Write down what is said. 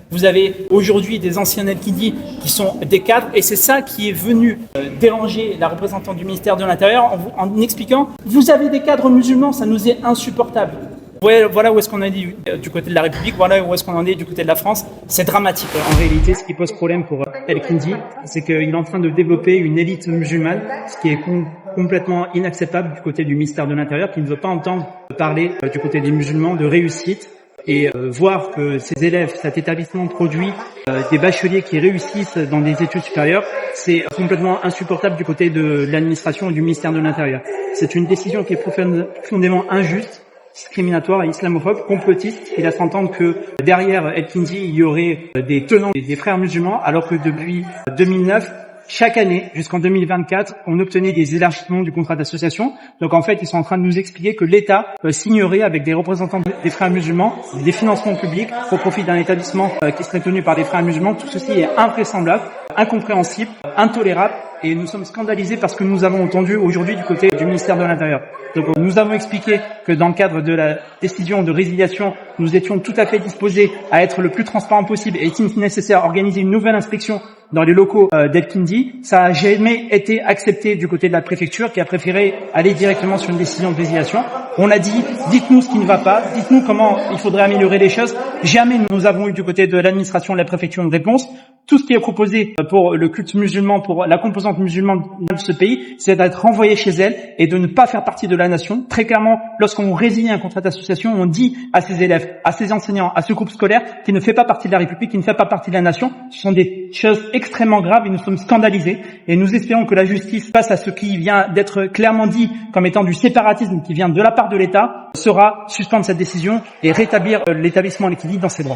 Vous avez aujourd'hui des anciens Al-Kindi qui sont des cadres et c'est ça qui est venu déranger la représentante du ministère de l'Intérieur en expliquant « Vous avez des cadres musulmans, ça nous est insupportable ». Voilà où est-ce qu'on en est du côté de la République, voilà où est-ce qu'on en est du côté de la France. C'est dramatique. En réalité, ce qui pose problème pour Al-Kindi, c'est qu'il est en train de développer une élite musulmane, ce qui est complètement inacceptable du côté du ministère de l'Intérieur, qui ne veut pas entendre parler du côté des musulmans de réussite et voir que ces élèves, cet établissement produit des bacheliers qui réussissent dans des études supérieures, c'est complètement insupportable du côté de l'administration et du ministère de l'Intérieur. C'est une décision qui est profondément injuste, discriminatoire et islamophobe, complotiste. Il laisse entendre que derrière Al-Kindi, il y aurait des tenants des frères musulmans, alors que depuis 2009, chaque année, jusqu'en 2024, on obtenait des élargissements du contrat d'association. Donc en fait, ils sont en train de nous expliquer que l'État signerait avec des représentants des frères musulmans des financements publics au profit d'un établissement qui serait tenu par des frères musulmans. Tout ceci est invraisemblable, incompréhensible, intolérable. Et nous sommes scandalisés parce que nous avons entendu aujourd'hui du côté du ministère de l'Intérieur. Donc nous avons expliqué que dans le cadre de la décision de résiliation, nous étions tout à fait disposés à être le plus transparent possible et, si nécessaire, organiser une nouvelle inspection dans les locaux d'Al-Kindi. Ça a jamais été accepté du côté de la préfecture qui a préféré aller directement sur une décision de résiliation. On a dit, dites-nous ce qui ne va pas, dites-nous comment il faudrait améliorer les choses. Jamais nous avons eu du côté de l'administration de la préfecture une réponse. Tout ce qui est proposé pour le culte musulman, pour la composante musulmane de ce pays, c'est d'être renvoyé chez elle et de ne pas faire partie de la nation. Très clairement, lorsqu'on résilie un contrat d'association, on dit à ses élèves, à ses enseignants, à ce groupe scolaire qui ne fait pas partie de la République, qui ne fait pas partie de la nation. Ce sont des choses extrêmement graves et nous sommes scandalisés. Et nous espérons que la justice, face à ce qui vient d'être clairement dit comme étant du séparatisme qui vient de la part de l'État, saura suspendre cette décision et rétablir l'établissement Al-Kindi dans ses droits.